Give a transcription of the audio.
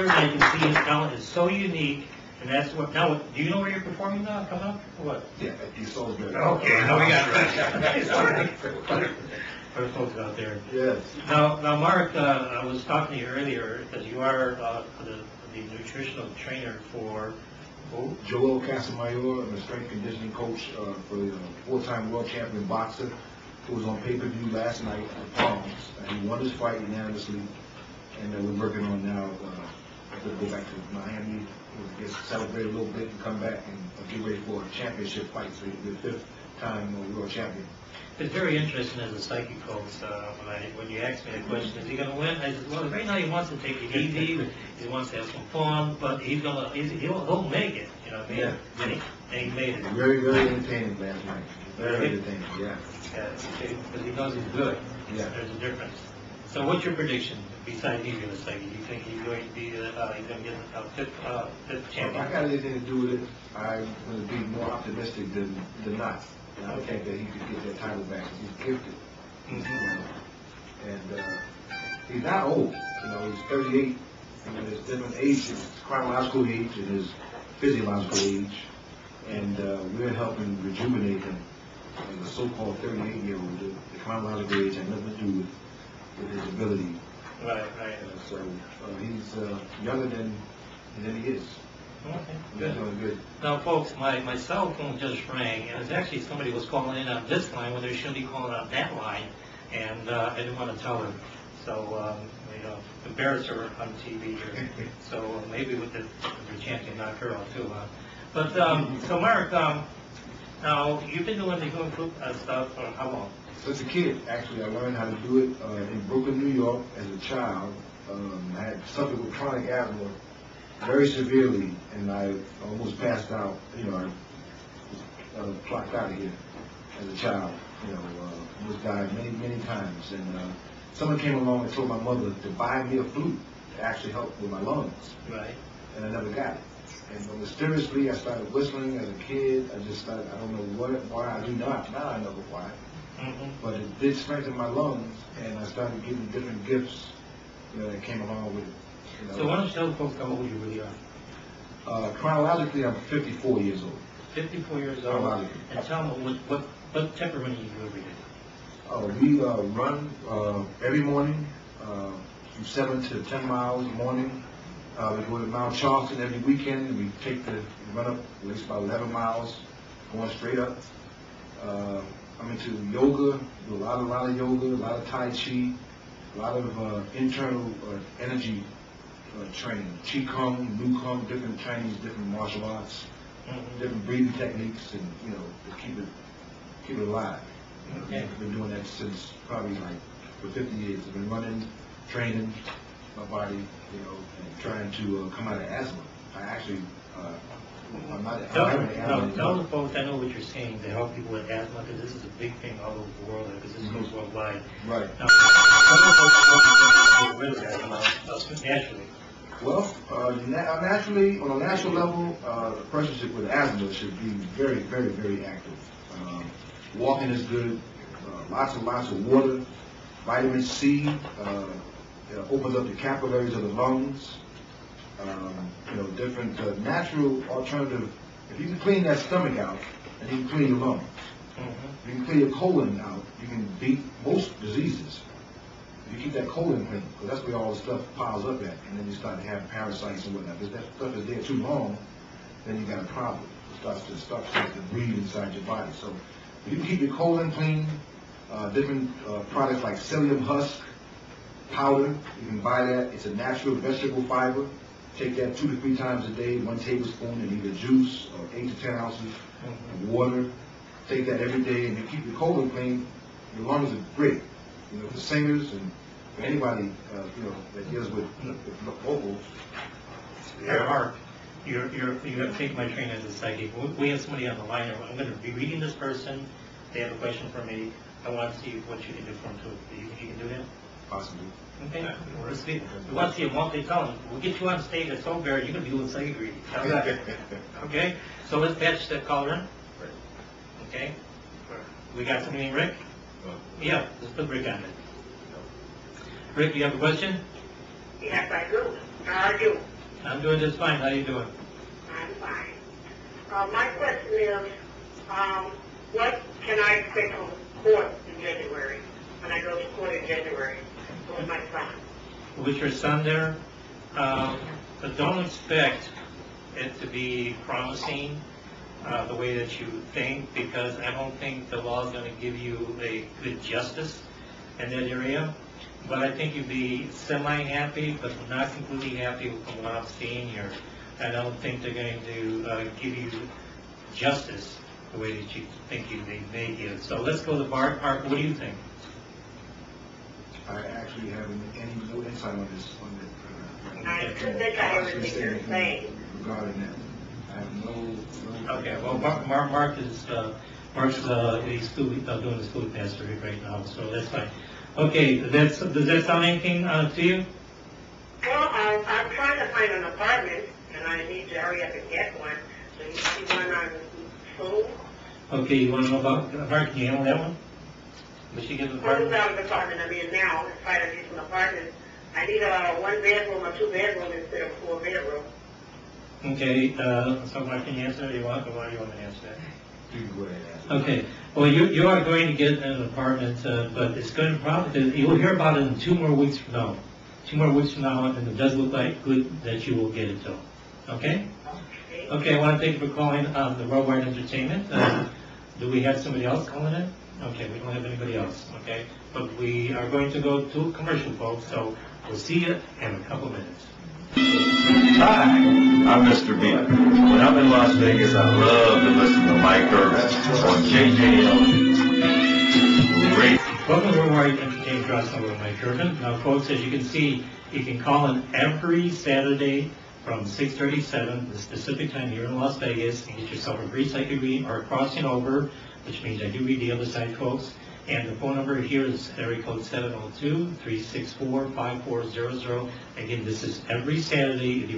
color, and you can see his talent is so unique, and that's what, now, do you know where you're performing now, coming up, or what? Yeah, he's so good. Okay, now we got that. For the folks out there. Yes. Now, Mark, I was talking to you earlier, because you are the nutritional trainer for who? Joel Casamayor, I'm a strength conditioning coach for the four-time world champion boxer who was on pay-per-view last night at Palms. He won his fight unanimously, and we're working on now to go back to Miami, get celebrate a little bit and come back and get ready for a championship fight. So he'll be the fifth-time world champion. It's very interesting as a psychic coach, when you asked me the question, is he going to win? I said, well, right now he wants to take it easy, he wants to have some fun, but he'll make it, you know what I mean? Yeah. And he made it. Very, very entertaining last night. Very entertaining, yeah. Yeah, because he knows he's good. Yeah. There's a difference. So what's your prediction, besides he's going to psychic? You think he's going to be, he's going to get a fifth champion? If I got anything to do with it, I'm going to be more optimistic than not. And I think that he could get that title back. He's gifted. And he's not old. You know, he's 38. And there's different ages, his chronological age and his physiological age. And we're helping rejuvenate him. And the so-called 38-year-old, the chronological age had nothing to do with his ability. Right. So he's younger than he is. Okay, He's good. doing good. Now, folks, my cell phone just rang, and it's actually somebody was calling in on this line when they shouldn't be calling on that line, and I didn't want to tell her. So, embarrass her on TV here. So maybe with the champion knock her out too, huh? But, so Mark, now, you've been doing the human food stuff for how long? Since a kid, actually, I learned how to do it in Brooklyn, New York, as a child. I had suffered with chronic asthma very severely, and I almost passed out. You know, I was plucked out of here as a child. You know, almost died many times. And someone came along and told my mother to buy me a flute to actually help with my lungs. Right. And I never got it. And mysteriously, I started whistling as a kid. I don't know why I do not. Now I know why. Mm-hmm. But it did strengthen my lungs, and I started getting different gifts, that came along with it. So why don't you tell the folks how old you really are? Chronologically, I'm 54 years old. 54 years old. Chronologically. And tell me what type of running you do every day? We run every morning, from 7 to 10 miles a morning. We go to Mount Charleston every weekend. We run up at least about 11 miles, going straight up. I'm into yoga, do a lot of yoga, a lot of Tai Chi, a lot of internal energy training, Qi Kung, Nu Kung, different Chinese, different martial arts, different breathing techniques, and to keep it alive. Okay. I've been doing that since probably for 50 years. I've been running, training my body, and trying to come out of asthma. I actually, I'm not having asthma. Tell the folks, I know what you're saying, to help people with asthma, because this is a big thing all over the world, because this goes worldwide. Right. Now, get rid of asthma naturally. Well, naturally, on a national level, a person with asthma should be very, very, very active. Walking is good, lots of water, vitamin C, opens up the capillaries of the lungs, different natural alternative. If you can clean that stomach out, and you can clean your lungs. If you can clean your colon out, you can beat most diseases. If you keep that colon clean, because that's where all the stuff piles up at, and then you start to have parasites and whatnot. If that stuff is there too long, then you got a problem. It starts to breathe inside your body. So if you can keep your colon clean, different products like psyllium husk powder, you can buy that. It's a natural vegetable fiber. Take that 2 to 3 times a day, 1 tablespoon in either juice or 8 to 10 ounces of water. Take that every day, and you keep your colon clean. Your lungs are great. For singers and for anybody, that deals with vocals. Mark, you have to take my training as a psychic. We have somebody on the line. I'm going to be reading this person. They have a question for me. I want to see what you can do for them too. You can do that? Possibly. Okay. We want to see them. They tell them, we'll get you on stage at Soulberry. You're going to be doing psychic reading. Okay. So let's patch that caller in. Okay. We got something, Rick? Yeah, let's put Rick on it. Rick, you have a question? Yes, I do. How are you? I'm doing just fine. How you doing? I'm fine. My question is, what can I expect from court in January, when I go to court in January with my son? With your son there, but don't expect it to be promising the way that you think, because I don't think the law is going to give you a good justice in that area. But I think you'd be semi-happy, but not completely happy from what I'm seeing here. I don't think they're going to give you justice the way that you think they may give. So let's go to Bart. Art, what do you think? I actually haven't any no insight on this, I think I everything you're saying. regarding that. I have no. Okay, well, Mark is, he's doing the school pastor right now, so that's fine. Okay, does that sound anything to you? Well, I'm trying to find an apartment, and I need to hurry up and get one. So you see one on Food? Okay, you want to know about, Mark, can you handle that one? Does she get the Food's apartment? out of the apartment I'm in now. I'm trying to get an apartment. I need a 1 bedroom or 2 bedroom instead of 4 bedroom. Okay, so Mark, can you answer it? You want, or do you want me to answer that? You can go ahead and ask. Okay, well, you are going to get an apartment, but it's going to probably, you'll hear about it in 2 more weeks from now. 2 more weeks from now, and it does look like good that you will get it though. Okay? Okay, I want to thank you for calling the Worldwide Entertainment. Do we have somebody else calling in? Okay, we don't have anybody else, okay? But we are going to go to commercial, folks, so we'll see you in a couple minutes. Hi, I'm Mr. B. When I'm in Las Vegas, I love to listen to Mike Irvin on JJL Radio. Welcome to Worldwide Entertainment Crossing with Mike Irvin. Now, folks, as you can see, you can call in every Saturday from 6:37, the specific time here in Las Vegas, and get yourself a free psychic reading or crossing over, which means I do read the other side, folks. And the phone number here is area code 702-364-5400. Again, this is every Saturday. If you